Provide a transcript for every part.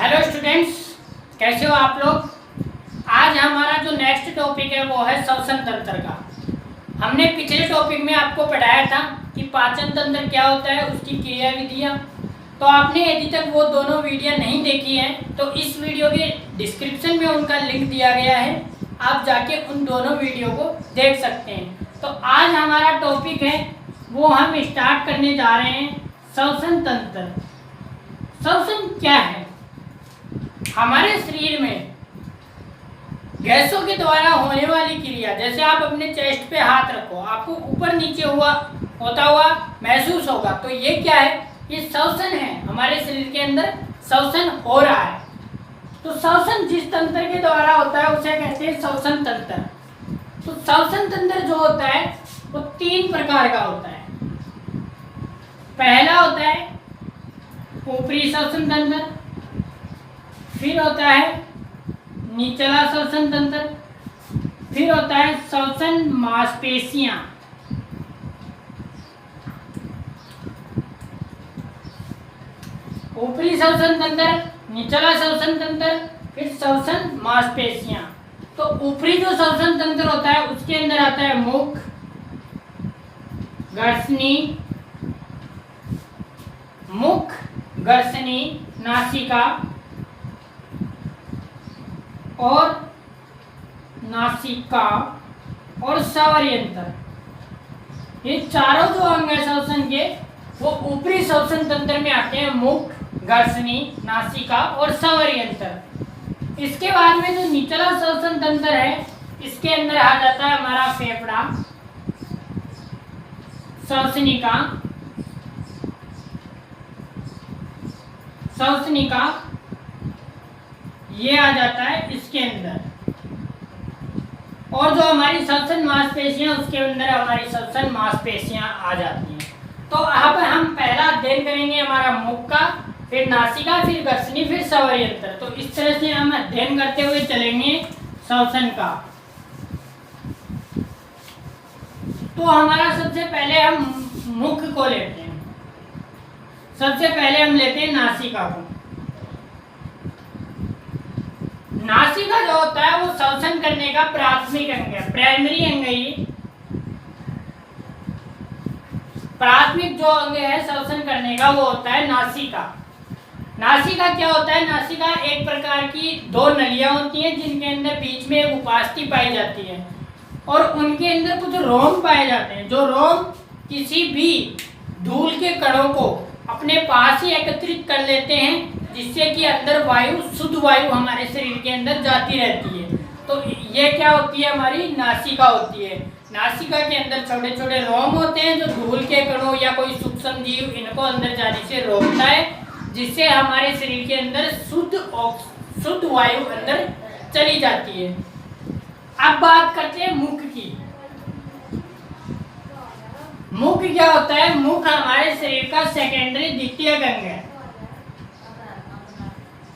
Hello students, कैसे हो आप लोग। आज हमारा जो नेक्स्ट टॉपिक है वो है श्वसन तंत्र का। हमने पिछले टॉपिक में आपको पढ़ाया था कि पाचन तंत्र क्या होता है, उसकी क्रिया विधियाँ। तो आपने यदि तक वो दोनों वीडियो नहीं देखी हैं तो इस वीडियो के डिस्क्रिप्शन में उनका लिंक दिया गया है, आप जाके उन दोनों वीडियो को देख सकते हैं। तो आज हमारा टॉपिक है वो हम स्टार्ट करने जा रहे हैं श्वसन तंत्र। श्वसन क्या है? हमारे शरीर में गैसों के द्वारा होने वाली क्रिया, जैसे आप अपने चेस्ट पे हाथ रखो, आपको ऊपर नीचे होता हुआ महसूस होगा, तो ये क्या है? ये श्वसन है। हमारे शरीर के अंदर श्वसन हो रहा है। तो श्वसन जिस तंत्र के द्वारा होता है उसे कहते हैं श्वसन तंत्र। तो श्वसन तंत्र जो होता है वो 3 प्रकार का होता है। पहला होता है ऊपरी श्वसन तंत्र, फिर होता है निचला श्वसन तंत्र, फिर होता है श्वसन मांसपेशियां। ऊपरी श्वसन तंत्र, निचला श्वसन तंत्र, फिर श्वसन मांसपेशियां। तो ऊपरी जो श्वसन तंत्र होता है उसके अंदर आता है मुख, गर्सनी, नासिका और स्वरयंत्र। ये चारों जो अंग है श्वसन के वो ऊपरी श्वसन तंत्र में आते हैं, मुख, गर्सनी, नासिका और स्वरयंत्र। इसके बाद में जो निचला श्वसन तंत्र है इसके अंदर आ जाता है हमारा फेफड़ा, श्वसनिका ये आ जाता है इसके अंदर। और जो हमारी श्वसन मांसपेशियां उसके अंदर हमारी श्वसन मांसपेशियां आ जाती हैं। तो यहाँ पर हम पहला अध्ययन करेंगे हमारा मुख का, फिर नासिका, फिर गर्सनी, फिर स्वरयंत्र। तो इस तरह से हम अध्ययन करते हुए चलेंगे श्वसन का। तो हमारा सबसे पहले हम मुख को लेते हैं। सबसे पहले हम लेते हैं नासिका को। नासिका जो होता है वो श्वसन करने का प्राथमिक अंग है, प्राइमरी अंग है। ये प्राथमिक जो अंग है श्वसन करने का वो होता है नासिका। नासिका क्या होता है? नासिका एक प्रकार की 2 नलियां होती हैं जिनके अंदर बीच में एक उपास्थि पाई जाती है और उनके अंदर कुछ रोम पाए जाते हैं। जो रोम किसी भी धूल के कणों को अपने पास ही एकत्रित कर लेते हैं जिससे कि अंदर वायु, शुद्ध वायु हमारे शरीर के अंदर जाती रहती है। तो ये क्या होती है? हमारी नासिका होती है। नासिका के अंदर छोटे छोटे रोम होते हैं जो धूल के कणों या कोई सूक्ष्म जीव इनको अंदर जाने से रोकता है, जिससे हमारे शरीर के अंदर शुद्ध वायु अंदर चली जाती है। अब बात करते हैं मुख की। मुख क्या होता है? मुख हमारे शरीर का सेकेंडरी, द्वितीय अंग है।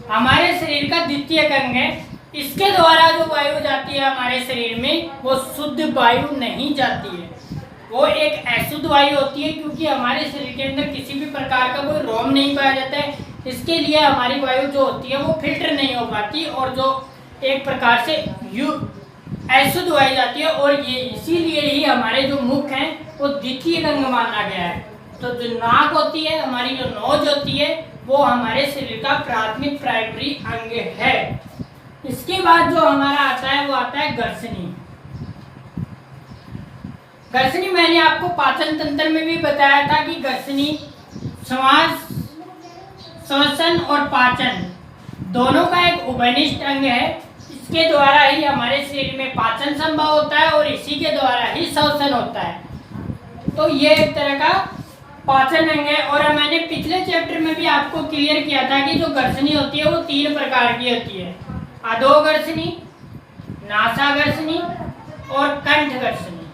हमारे शरीर का द्वितीय अंग है। इसके द्वारा जो वायु जाती है हमारे शरीर में वो शुद्ध वायु नहीं जाती है, वो एक अशुद्ध वायु होती है, क्योंकि हमारे शरीर के अंदर किसी भी प्रकार का कोई रोम नहीं पाया जाता है। इसके लिए हमारी वायु जो होती है वो फिल्टर नहीं हो पाती और जो एक प्रकार से अशुद्ध वायु जाती है। और ये इसीलिए ही हमारे जो मुख हैं वो द्वितीय अंग माना गया है। तो जो नाक होती है, हमारी जो नोज होती है, वो हमारे शरीर का प्राथमिक, प्राइमरी अंग है। इसके बाद जो हमारा आता है वो आता है गर्सनी। गर्सनी मैंने आपको पाचन तंत्र में भी बताया था कि गर्सनी श्वास, श्वसन और पाचन दोनों का एक उभयनिष्ठ अंग है। इसके द्वारा ही हमारे शरीर में पाचन संभव होता है और इसी के द्वारा ही श्वसन होता है। तो ये एक तरह का पाचन अंग है। और मैंने पिछले चैप्टर में भी आपको क्लियर किया था कि जो गर्सनी होती है वो 3 प्रकार की होती है, अधोगर्सनी, नासागर्सनी और कंठगर्सनी।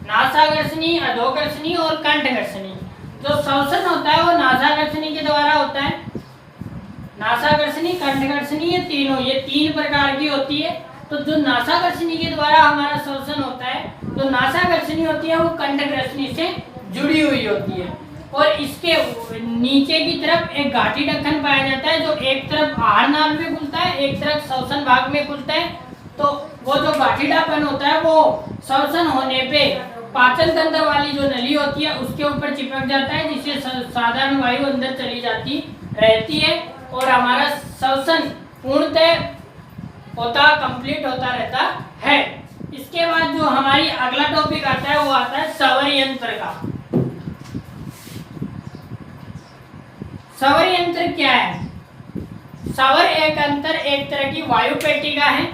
नासागर्सनी, अधोगर्सनी और कंठगर्सनी। जो श्वसन होता है वो नासागर्सनी के द्वारा होता है। नासागर्सनी, कंठगर्सनी, ये 3 प्रकार की होती है। तो जो नासागर्सनी के द्वारा हमारा श्वसन होता है, तो नासागर्सनी होती है वो कंठगर्सनी से जुड़ी हुई होती है। और इसके नीचे की तरफ एक घाटी ढक्कन पाया जाता है जो एक तरफ आहार नाल में खुलता है, एक तरफ श्वसन भाग में खुलता है। तो वो जो घाटी ढक्कन होता है वो श्वसन होने पे पाचन तंत्र वाली जो नली होती है उसके ऊपर चिपक जाता है, जिससे साधारण वायु अंदर चली जाती रहती है और हमारा श्वसन पूर्णतः कंप्लीट होता रहता है। इसके बाद जो हमारी अगला टॉपिक आता है वो आता है श्वसन यंत्र का। श्वसन यंत्र क्या है? श्वसन एक तरह की वायु पेटिका है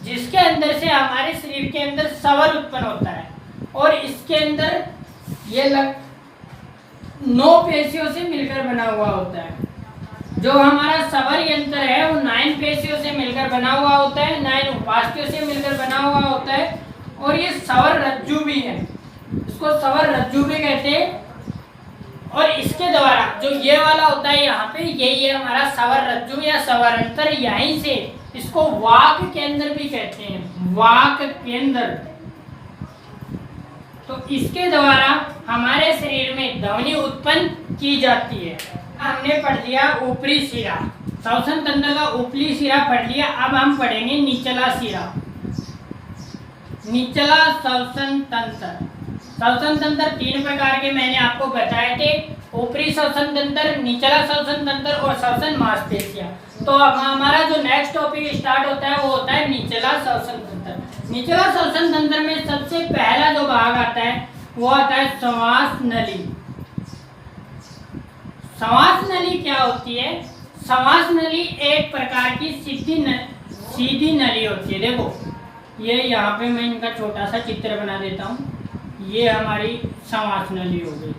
जिसके अंदर से हमारे शरीर के अंदर श्वसन उत्पन्न होता है और इसके अंदर ये 9 पेशियों से मिलकर बना हुआ होता है। जो हमारा श्वसन यंत्र है वो 9 पेशियों से मिलकर बना हुआ होता है, 9 उपास्थ्यों से मिलकर बना हुआ होता है और ये श्वसन रज्जु भी है, इसको श्वसन रज्जु भी कहते हैं। और इसके द्वारा जो ये वाला होता है यहाँ पे, यही है हमारा श्वसन रज्जु या श्वसन यंत्र। यहीं से इसको वाक केंद्र भी कहते हैं, वाक केंद्र। तो इसके द्वारा हमारे शरीर में ध्वनि उत्पन्न की जाती है। हमने पढ़ लिया ऊपरी सिरा, श्वसन तंत्र का ऊपरी सिरा पढ़ लिया। अब हम पढ़ेंगे निचला सिरा, निचला श्वसन तंत्र। श्वसन तंत्र 3 प्रकार के मैंने आपको बताए थे, ऊपरी श्वसन तंत्र, निचला श्वसन तंत्र और श्वसन मांसपेशियां। तो अब हमारा जो नेक्स्ट टॉपिक स्टार्ट होता है वो होता है निचला श्वसन तंत्र। निचला श्वसन तंत्र में सबसे पहला जो भाग आता है वो आता है श्वास नली। श्वास नली क्या होती है? श्वास नली एक प्रकार की सीधी नली होती है। देखो ये यहाँ पे मैं इनका छोटा सा चित्र बना देता हूँ। ये हमारी श्वास नली हो गई,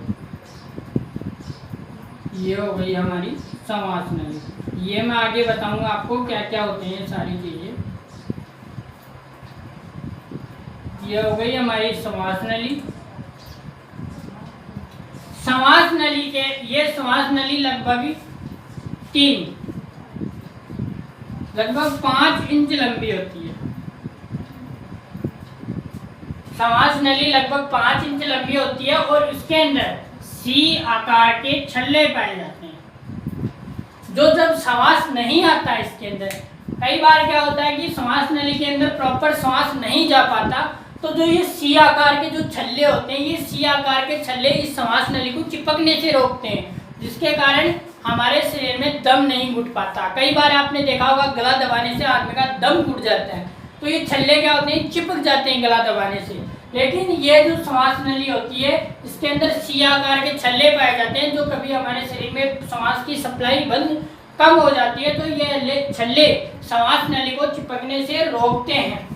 ये हो गई हमारी श्वास नली। ये मैं आगे बताऊंगा आपको क्या क्या होते हैं सारी चीजें। ये हो गई हमारी श्वास नली। श्वास नली के ये श्वास नली लगभग 5 इंच लंबी होती है। श्वास नली लगभग 5 इंच लंबी होती है और इसके अंदर सी आकार के छल्ले पाए जाते हैं। जो जब श्वास नहीं आता है इसके अंदर, कई बार क्या होता है कि श्वास नली के अंदर प्रॉपर श्वास नहीं जा पाता, तो जो ये सी आकार के जो छल्ले होते हैं, ये सी आकार के छल्ले इस श्वास नली को चिपकने से रोकते हैं, जिसके कारण हमारे शरीर में दम नहीं घुट पाता। कई बार आपने देखा होगा गला दबाने से आदमी का दम घुट जाता है, तो ये छल्ले क्या होते हैं, चिपक जाते हैं गला दबाने से। लेकिन ये जो श्वास नली होती है इसके अंदर सी आकार के छल्ले पाए जाते हैं, जो कभी हमारे शरीर में श्वास की सप्लाई बंद कम हो जाती है तो ये छल्ले श्वास नली को चिपकने से रोकते हैं।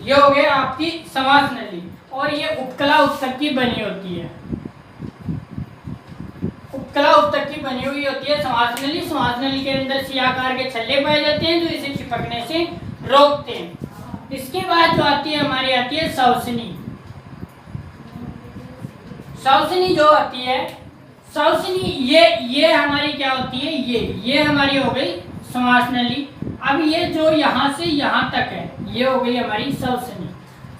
ये हो गया आपकी श्वास नली। और ये उपकला उत्तक की बनी होती है, उपकला उत्तक की बनी हुई होती है श्वास नली। श्वास नली के अंदर सी आकार के छल्ले पाए जाते हैं जो इसे चिपकने से रोकते हैं। इसके बाद जो आती है हमारी आती है श्वसनी। श्वसनी जो आती है, श्वसनी ये हमारी क्या होती है, ये हमारी हो गई श्वास नली। अब ये जो यहाँ से यहाँ तक है ये हो गई हमारी श्वसनी।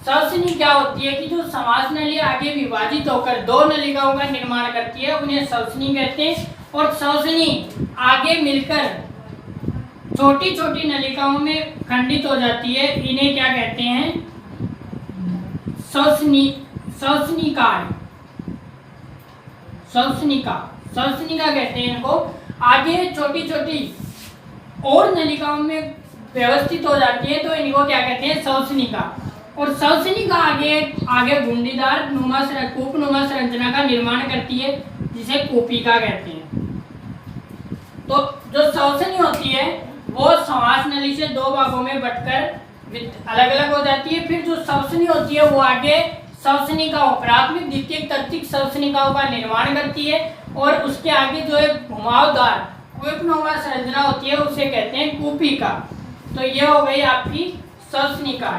श्वसनी क्या होती है कि जो श्वास नली आगे विभाजित होकर 2 नलिकाओं का निर्माण करती है, उन्हें श्वसनी कहते हैं। और श्वसनी आगे मिलकर छोटी छोटी नलिकाओं में खंडित हो जाती है, इन्हें क्या कहते हैं, श्वसनिका कहते हैं इनको। आगे छोटी छोटी और नलिकाओं में व्यवस्थित हो जाती है तो इनको क्या कहते हैं, श्वसनिका। और श्वसनिका आगे गुंडीदार कूप नुमा संरचना का निर्माण करती है, जिसे कूपिका कहते हैं। तो जो श्वसनी होती है वो श्वास नली से 2 भागों में बंटकर अलग अलग हो जाती है। फिर जो श्वसनी होती है वो आगे श्वसनिकाओं, प्राथमिक द्वितीयक तृतीयक श्वसनिकाओं का निर्माण करती है और उसके आगे जो एक घुमावदार कूपनुमा संरचना होती है उसे कहते हैं कूपिका। तो ये हो गई आपकी श्वसनिका।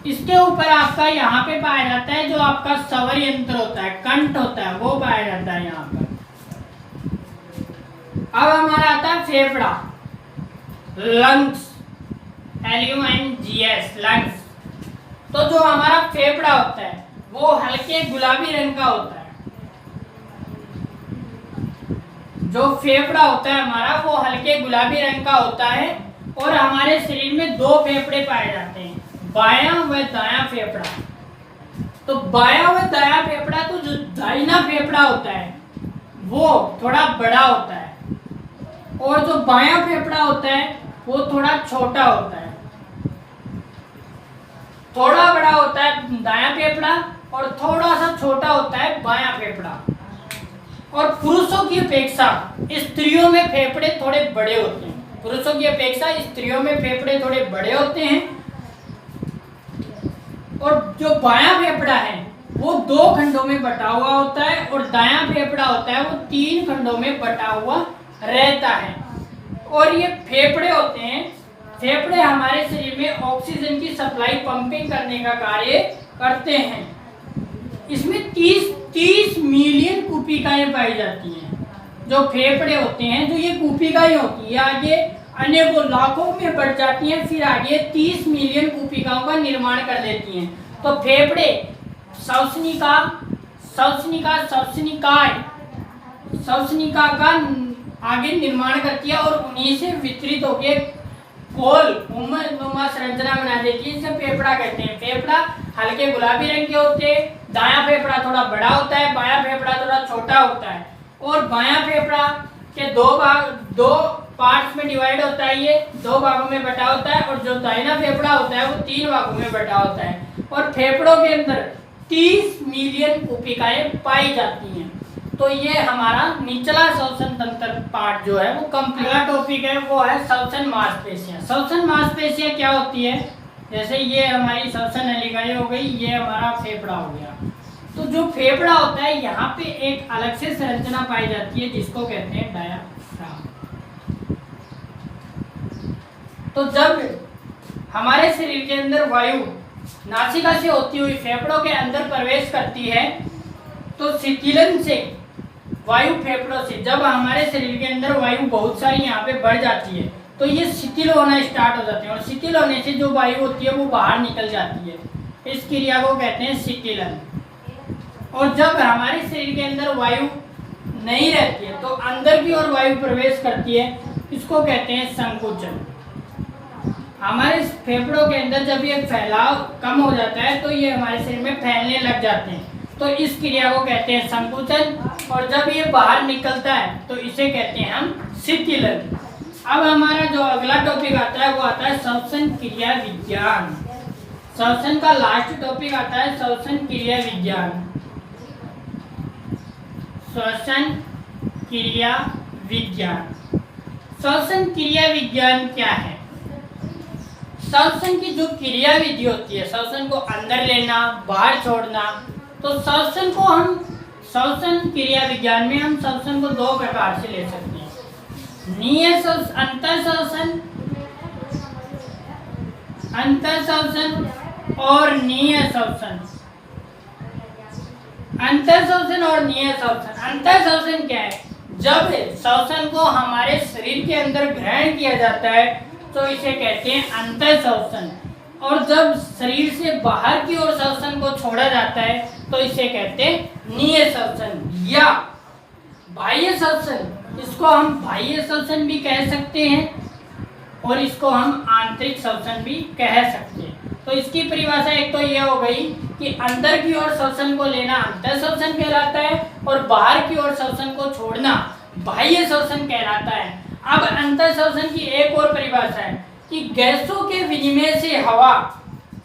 इसके ऊपर आपका यहाँ पे पाया जाता है जो आपका श्वसन यंत्र होता है, कंठ होता है, वो पाया जाता है यहाँ पर। अब हमारा आता है फेफड़ा, लंग्स, LUNGS, लंग्स। तो जो हमारा फेफड़ा होता है वो हल्के गुलाबी रंग का होता है। जो फेफड़ा होता है हमारा वो हल्के गुलाबी रंग का होता है। और हमारे शरीर में दो फेफड़े पाए जाते हैं, बायां व दायां फेफड़ा। तो बायां व दायां फेफड़ा, तो जो दाहिना फेफड़ा होता है वो थोड़ा बड़ा होता है और जो बायां फेफड़ा होता है वो थोड़ा छोटा होता है। थोड़ा बड़ा होता है दायां फेफड़ा और थोड़ा सा छोटा होता है बायां फेफड़ा। और पुरुषों की अपेक्षा स्त्रियों में फेफड़े थोड़े बड़े होते हैं। पुरुषों की अपेक्षा स्त्रियों में फेफड़े थोड़े बड़े होते हैं। और जो बायां फेफड़ा है वो 2 खंडों में बटा हुआ होता है और दायां फेफड़ा होता है वो 3 खंडों में बटा हुआ रहता है। और ये फेफड़े होते हैं, फेफड़े हमारे शरीर में ऑक्सीजन की सप्लाई पंपिंग करने का कार्य करते हैं। इसमें 30 मिलियन कूपिकाएं पाई जाती हैं। जो फेफड़े होते हैं, जो ये कूपिकाएं होती है आगे अनेकों लाखों में बढ़ जाती हैं, फिर आगे 30 मिलियन कूपिकाओं का निर्माण कर देती हैं। तो फेफड़े श्वसनिका का आगे निर्माण करती है और उन्हीं से वितरित होकर गोल उम्मनुमा संरचना बना देती है, जिसे फेफड़ा कहते हैं। फेफड़ा हल्के गुलाबी रंग के होते हैं, दायां फेफड़ा थोड़ा बड़ा होता है, बायां फेफड़ा थोड़ा छोटा होता है। और बायां फेफड़ा के दो पार्ट्स में डिवाइड होता है, ये 2 भागों में बटा होता है। और जो दाहिना फेफड़ा होता है वो 3 भागों में बटा होता है। और फेफड़ों के अंदर 30 मिलियन कूपिकाएं पाई जाती हैं। तो ये हमारा निचला श्वसन तंत्र पार्ट जो है वो कंप्लीट टॉपिक है, वो है श्वसन मांसपेशियां। श्वसन मांसपेशियां क्या होती है, जैसे ये हमारी श्वसन नलिकाएं हो गई, ये हमारा फेफड़ा हो गया। तो जो फेफड़ा होता है यहाँ पे एक अलग से संरचना पाई जाती है जिसको कहते हैं डायाफ्राम। तो जब हमारे शरीर के अंदर वायु नासिका से होती हुई फेफड़ों के अंदर प्रवेश करती है तो शीतलन से वायु फेफड़ों से, जब हमारे शरीर के अंदर वायु बहुत सारी यहाँ पे बढ़ जाती है तो ये शिथिल होना स्टार्ट हो जाते हैं और शिथिल होने से जो वायु होती है वो बाहर निकल जाती है। इस क्रिया को कहते हैं शीतलन। और जब हमारे शरीर के अंदर वायु नहीं रहती है तो अंदर की ओर वायु प्रवेश करती है, इसको कहते हैं संकुचन। हमारे फेफड़ों के अंदर जब ये फैलाव कम हो जाता है तो ये हमारे शरीर में फैलने लग जाते हैं, तो इस क्रिया को कहते हैं संकुचन। और जब ये बाहर निकलता है तो इसे कहते हैं हम शीतलन। अब हमारा जो अगला टॉपिक आता है वो आता है श्वसन क्रिया विज्ञान। श्वसन का लास्ट टॉपिक आता है श्वसन क्रिया विज्ञान। श्वसन क्रिया विज्ञान। श्वसन क्रिया विज्ञान क्या है? श्वसन की जो क्रिया विधि होती है, श्वसन को अंदर लेना बाहर छोड़ना, तो श्वसन को हम श्वसन क्रिया विज्ञान में हम श्वसन को 2 प्रकार से ले सकते हैं, नीय श्वसन, अंतर श्वसन और नीय श्वसन। अंतर श्वसन और नीय श्वसन। अंतर श्वसन क्या है? जब श्वसन को हमारे शरीर के अंदर ग्रहण किया जाता है तो इसे कहते हैं अंतर श्वसन। और जब शरीर से बाहर की ओर श्वसन को छोड़ा जाता है तो इसे कहते हैं नीय श्वसन या बाह्य श्वसन। इसको हम बाह्य श्वसन भी कह सकते हैं और इसको हम आंतरिक श्वसन भी कह सकते हैं। तो इसकी परिभाषा एक तो यह हो गई कि अंदर की ओर श्वसन को लेना अंतर श्वसन कहलाता है और बाहर की ओर श्वसन को छोड़ना बाह्य श्वसन कहलाता है। अब अंतर श्वसन की एक और परिभाषा है कि गैसों के विनिमय से हवा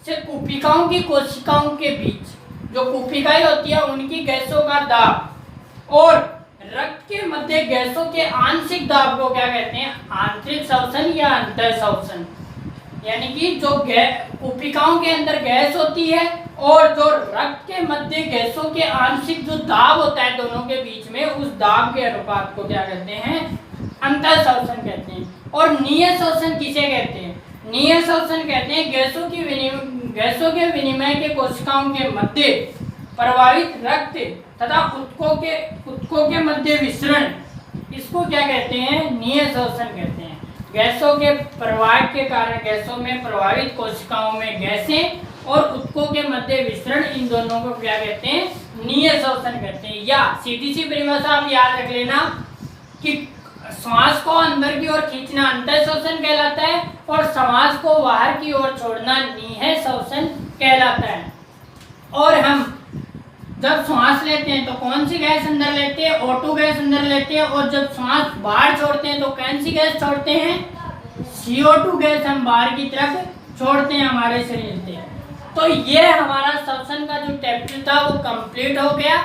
से कूपिकाओं की कोशिकाओं के बीच जो कूपिकाएं होती है उनकी गैसों का दाब और रक्त के मध्य गैसों के आंशिक दाब को क्या कहते हैं? आंतरिक श्वसन या अंतर श्वसन। यानी कि जो कूपिकाओं के अंदर गैस होती है और जो रक्त के मध्य गैसों के आंशिक जो दाब होता है दोनों के बीच में, उस दाब के अनुपात को क्या कहते हैं? अंतर श्वसन कहते हैं। और नीय श्वसन किसे कहते हैं? नीय श्वसन कहते हैं गैसों के विनिमय के कोशिकाओं के मध्य प्रवाहित रक्त तथा ऊतकों के मध्य विसरण, इसको क्या कहते हैं? नीय श्वसन कहते हैं। गैसों के प्रवाह के कारण गैसों में प्रभावित कोशिकाओं में गैसें और उत्तकों के मध्य विसरण, इन दोनों को क्या कहते हैं? नीय श्वसन कहते हैं। या सीधी सी परिभाषा आप याद रख लेना कि श्वास को अंदर की ओर खींचना अंतः श्वसन कहलाता है और श्वास को बाहर की ओर छोड़ना नीह श्वसन कहलाता है। और हम जब श्वास लेते हैं तो कौन सी गैस अंदर लेते हैं? O2 गैस अंदर लेते हैं। और जब श्वास बाहर छोड़ते हैं तो कौन सी गैस छोड़ते हैं? CO2 गैस हम बाहर की तरफ छोड़ते हैं हमारे शरीर से। तो ये हमारा श्वसन का जो चैप्टर था वो कंप्लीट हो गया।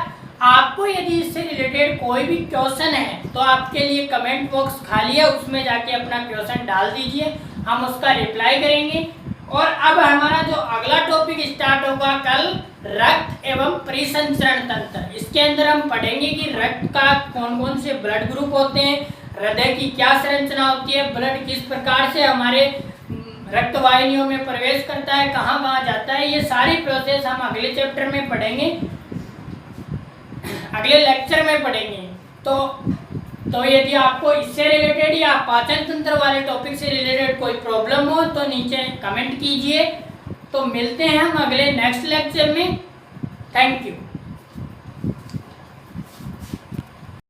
आपको यदि इससे रिलेटेड कोई भी क्वेश्चन है तो आपके लिए कमेंट बॉक्स खाली है, उसमें जाके अपना क्वेश्चन डाल दीजिए, हम उसका रिप्लाई करेंगे। और अब हमारा जो अगला टॉपिक स्टार्ट होगा कल, रक्त एवं परिसंचरण तंत्र। इसके अंदर हम पढ़ेंगे कि रक्त का कौन कौन से ब्लड ग्रुप होते हैं, हृदय की क्या संरचना होती है, ब्लड किस प्रकार से हमारे रक्त वाहिनियों में प्रवेश करता है, कहाँ कहाँ जाता है, ये सारी प्रोसेस हम अगले चैप्टर में पढ़ेंगे, अगले लेक्चर में पढ़ेंगे। तो यदि आपको इससे रिलेटेड या पाचन तंत्र वाले टॉपिक से रिलेटेड कोई प्रॉब्लम हो तो नीचे कमेंट कीजिए। तो मिलते हैं हम अगले नेक्स्ट लेक्चर में। Thank you.